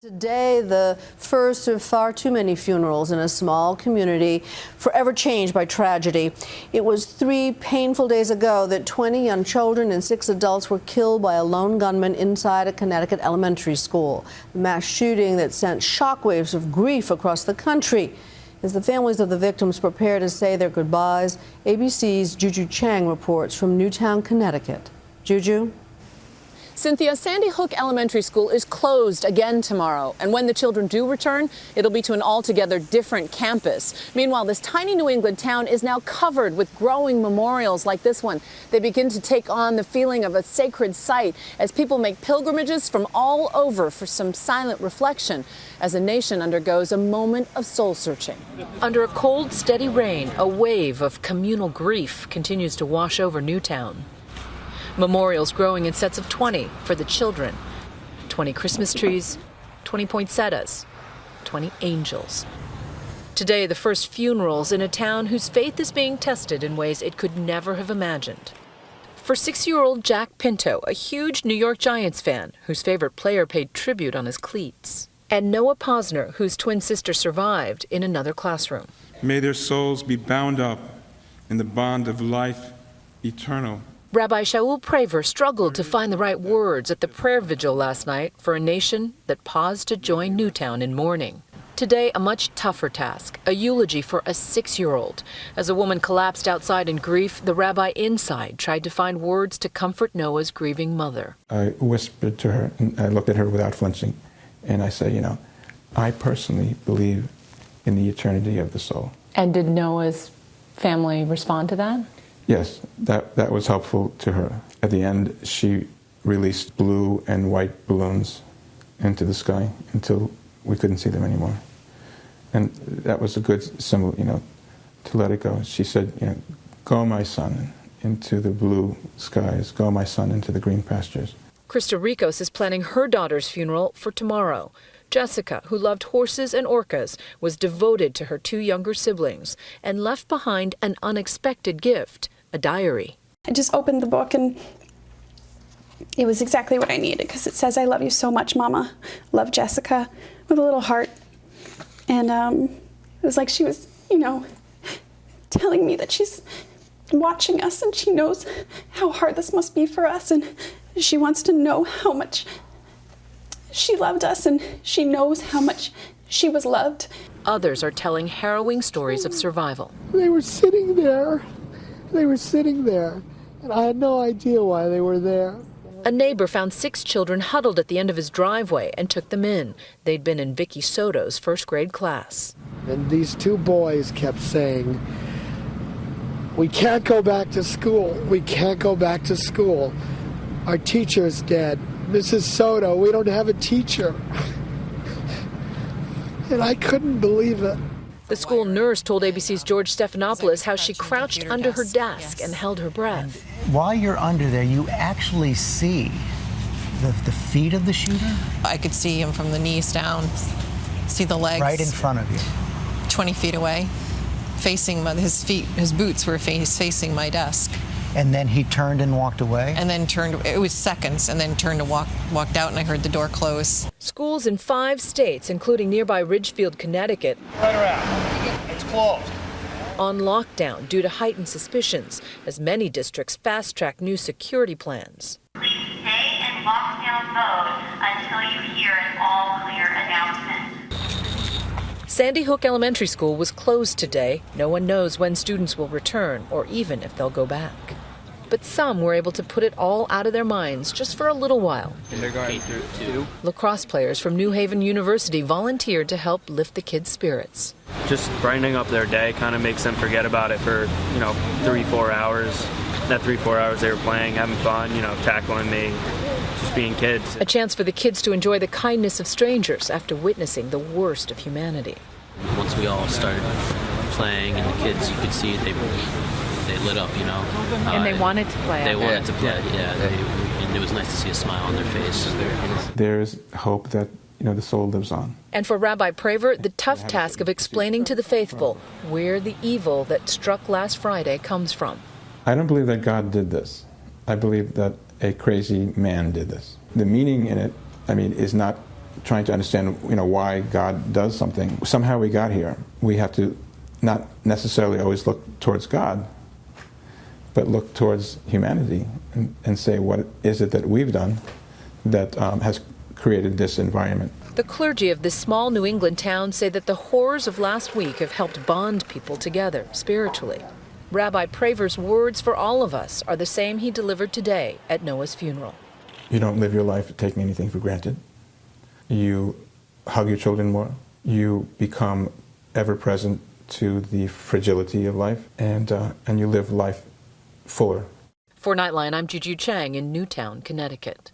Today, the first of far too many funerals in a small community, forever changed by tragedy. It was 3 painful days ago that 20 young children and 6 adults were killed by a lone gunman inside a Connecticut elementary school. A mass shooting that sent shockwaves of grief across the country. As the families of the victims prepare to say their goodbyes, ABC's Juju Chang reports from Newtown, Connecticut. Juju? Cynthia, Sandy Hook Elementary School is closed again tomorrow, and when the children do return, it'll be to an altogether different campus. Meanwhile, this tiny New England town is now covered with growing memorials like this one. They begin to take on the feeling of a sacred site as people make pilgrimages from all over for some silent reflection as a nation undergoes a moment of soul searching. Under a cold, steady rain, a wave of communal grief continues to wash over Newtown. Memorials growing in sets of 20 for the children. 20 Christmas trees, 20 poinsettias, 20 angels. Today, the first funerals in a town whose faith is being tested in ways it could never have imagined. For 6-year-old Jack Pinto, a huge New York Giants fan whose favorite player paid tribute on his cleats. And Noah Posner, whose twin sister survived in another classroom. May their souls be bound up in the bond of life eternal. Rabbi Shaul Praver struggled to find the right words at the prayer vigil last night for a nation that paused to join Newtown in mourning. Today, a much tougher task, a eulogy for a 6-year-old. As a woman collapsed outside in grief, the rabbi inside tried to find words to comfort Noah's grieving mother. I whispered to her, and I looked at her without flinching, and I said, you know, I personally believe in the eternity of the soul. And did Noah's family respond to that? Yes, that was helpful to her. At the end, she released blue and white balloons into the sky until we couldn't see them anymore. And that was a good symbol, you know, to let it go. She said, you know, go my son into the blue skies, go my son into the green pastures. Krista Ricos is planning her daughter's funeral for tomorrow. Jessica, who loved horses and orcas, was devoted to her 2 younger siblings and left behind an unexpected gift, a diary. I just opened the book and it was exactly what I needed because it says, "I love you so much, Mama. Love, Jessica," with a little heart. And it was like she was, you know, telling me that she's watching us and she knows how hard this must be for us and she wants to know how much she loved us and she knows how much she was loved. Others are telling harrowing stories of survival. They were sitting there, and I had no idea why they were there. A neighbor found 6 children huddled at the end of his driveway and took them in. They'd been in Vicky Soto's first grade class. And these 2 boys kept saying, "We can't go back to school. We can't go back to school. Our teacher's dead. Mrs. Soto, we don't have a teacher." And I couldn't believe it. The school nurse told ABC's George Stephanopoulos how she crouched under her desk and held her breath. While you're under there, you actually see the feet of the shooter? I could see him from the knees down, see the legs. Right in front of you. 20 feet away, facing his feet, his boots were facing my desk. And then he turned and walked away? And then turned, it was seconds, and then turned and walked out, and I heard the door close. Schools in 5 states, including nearby Ridgefield, Connecticut, Turn around. It's closed. on lockdown due to heightened suspicions, as many districts fast-track new security plans. Please stay in lockdown mode until you hear an all-clear announcement. Sandy Hook Elementary School was closed today. No one knows when students will return or even if they'll go back. But some were able to put it all out of their minds just for a little while. Kindergarten through 2. Lacrosse players from New Haven University volunteered to help lift the kids' spirits. Just brightening up their day kind of makes them forget about it for, 3-4 hours. That 3-4 hours they were playing, having fun, tackling me, just being kids. A chance for the kids to enjoy the kindness of strangers after witnessing the worst of humanity. Once we all started playing and the kids, you could see they lit up, And they wanted to play. They wanted to play, and it was nice to see a smile on their face. There's hope that, the soul lives on. And for Rabbi Praver, the tough task of explaining to the faithful where the evil that struck last Friday comes from. I don't believe that God did this. I believe that a crazy man did this. The meaning in it, is not trying to understand, why God does something. Somehow we got here. We have to not necessarily always look towards God, but look towards humanity and say, what is it that we've done that has created this environment? The clergy of this small New England town say that the horrors of last week have helped bond people together spiritually. Rabbi Praver's words for all of us are the same he delivered today at Noah's funeral. You don't live your life taking anything for granted. You hug your children more. You become ever present to the fragility of life, and you live life fuller. For Nightline, I'm Juju Chang in Newtown, Connecticut.